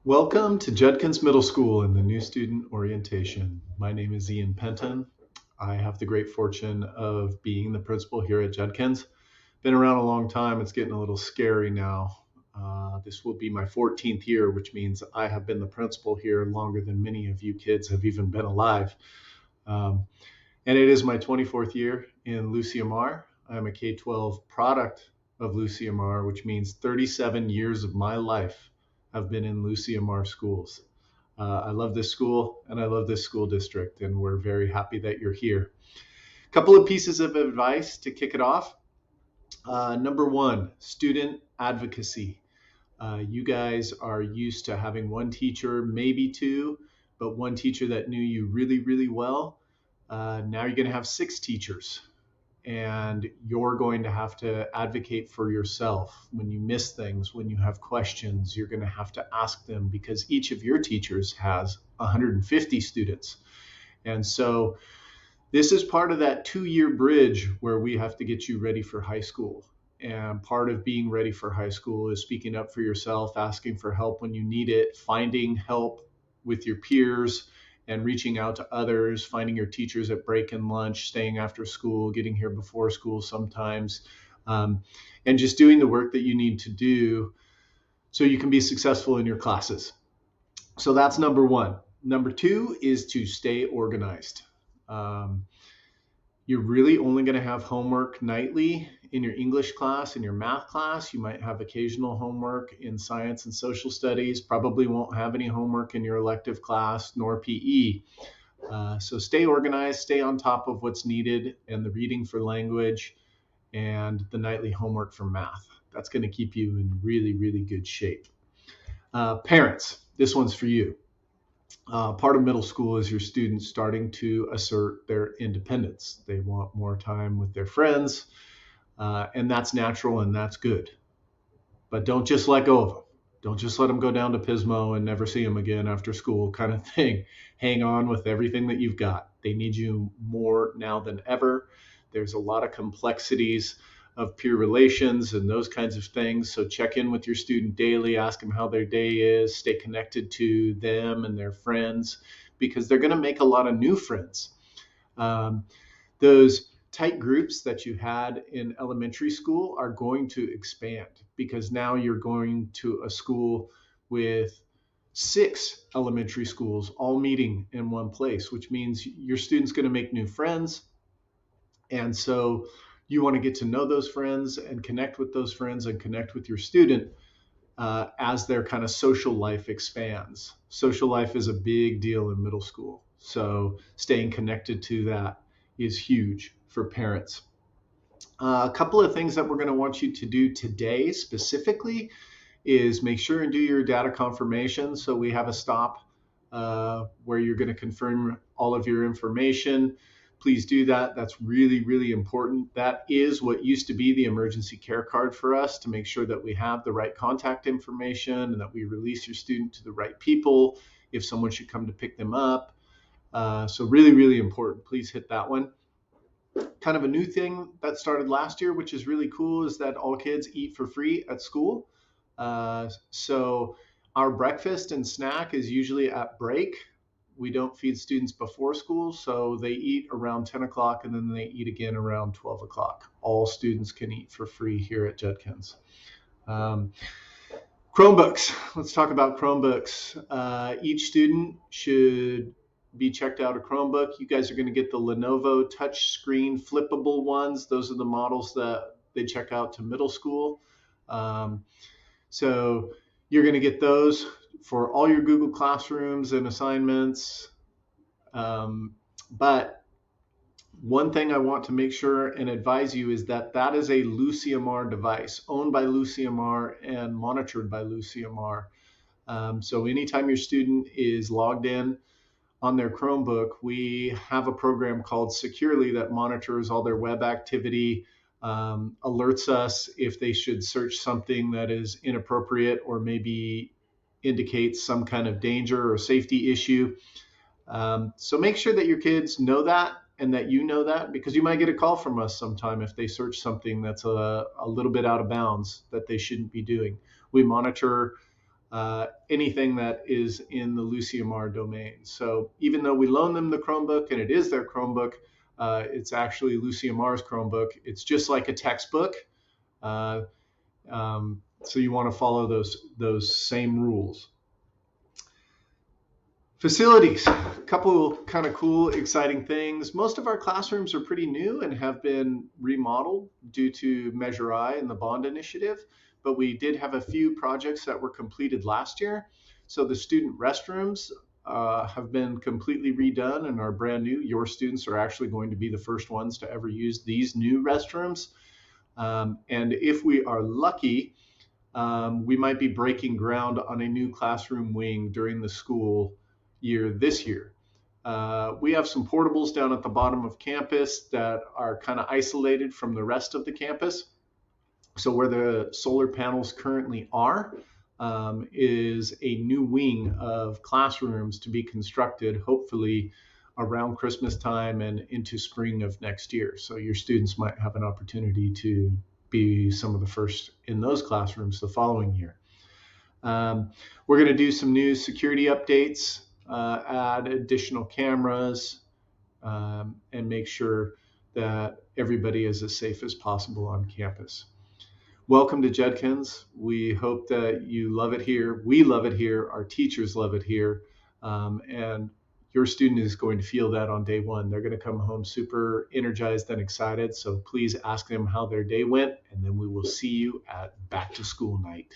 Welcome to Judkins Middle School and the new student orientation. My name is Ian Penton. I have the great fortune of being the principal here at Judkins. Been around a long time. It's getting a little scary now. This will be my 14th year, which means I have been the principal here longer than many of you kids have even been alive. And it is my 24th year in Lucia Mar. I'm a K-12 product of Lucia Mar, which means 37 years of my life have been in Lucia Mar schools. I love this school and I love this school district, and we're very happy that you're here. A couple of pieces of advice to kick it off. Number one, student advocacy. You guys are used to having one teacher, maybe two, but one teacher that knew you really, really well. Now you're going to have 6 teachers, and you're going to have to advocate for yourself. When you miss things, when you have questions, you're going to have to ask them, because each of your teachers has 150 students. And so this is part of that 2-year bridge where we have to get you ready for high school. And part of being ready for high school is speaking up for yourself, asking for help when you need it, finding help with your peers, and reaching out to others, finding your teachers at break and lunch, staying after school, getting here before school sometimes, and just doing the work that you need to do so you can be successful in your classes. So that's number one. Number two is to stay organized. You're really only going to have homework nightly in your English class, in your math class. You might have occasional homework in science and social studies. Probably won't have any homework in your elective class, nor PE. So stay organized, stay on top of what's needed, and the reading for language and the nightly homework for math. That's going to keep you in really, really good shape. Parents, this one's for you. Part of middle school is your students starting to assert their independence. They want more time with their friends, and that's natural and that's good. But don't just let go of them. Don't just let them go down to Pismo and never see them again after school kind of thing. Hang on with everything that you've got. They need you more now than ever. There's a lot of complexities of peer relations and those kinds of things. So check in with your student daily, ask them how their day is, stay connected to them and their friends, because they're going to make a lot of new friends. Those tight groups that you had in elementary school are going to expand, because now you're going to a school with 6 elementary schools all meeting in one place, which means your student's going to make new friends. And so you want to get to know those friends and connect with those friends and connect with your student as their kind of social life expands. Social life is a big deal in middle school. So staying connected to that is huge for parents. A couple of things that we're going to want you to do today specifically is make sure and do your data confirmation. So we have a stop where you're going to confirm all of your information. Please do that. That's really, really important. That is what used to be the emergency care card for us, to make sure that we have the right contact information and that we release your student to the right people if someone should come to pick them up. So really, really important. Please hit that one. Kind of a new thing that started last year, which is really cool, is that all kids eat for free at school. So our breakfast and snack is usually at break. We don't feed students before school, so they eat around 10 o'clock and then they eat again around 12 o'clock. All students can eat for free here at Judkins. Chromebooks. Let's talk about Chromebooks. Each student should be checked out a Chromebook. You guys are going to get the Lenovo touchscreen flippable ones. Those are the models that they check out to middle school. So you're going to get those for all your Google Classrooms and assignments. But one thing I want to make sure and advise you is that that is a Lucia Mar device, owned by Lucia Mar and monitored by Lucia Mar. So anytime your student is logged in on their Chromebook, we have a program called Securely that monitors all their web activity, alerts us if they should search something that is inappropriate or maybe indicates some kind of danger or safety issue. So make sure that your kids know that and that you know that, because you might get a call from us sometime if they search something that's a little bit out of bounds that they shouldn't be doing. We monitor anything that is in the LuciaMar domain. So even though we loan them the Chromebook and it is their Chromebook, it's actually LuciaMar's Chromebook. It's just like a textbook. Uh, so you want to follow those same rules. Facilities, a couple kind of cool, exciting things. Most of our classrooms are pretty new and have been remodeled due to Measure I and the Bond Initiative, but we did have a few projects that were completed last year. So the student restrooms have been completely redone and are brand new. Your students are actually going to be the first ones to ever use these new restrooms. And if we are lucky, we might be breaking ground on a new classroom wing during the school year this year. We have some portables down at the bottom of campus that are kind of isolated from the rest of the campus. So where the solar panels currently are is a new wing of classrooms to be constructed, hopefully around Christmas time and into spring of next year. So your students might have an opportunity to be some of the first in those classrooms the following year. We're going to do some new security updates, add additional cameras, and make sure that everybody is as safe as possible on campus. Welcome to Judkins. We hope that you love it here. We love it here. Our teachers love it here. And your student is going to feel that on day one. They're going to come home super energized and excited. So please ask them how their day went, and then we will see you at back to school night.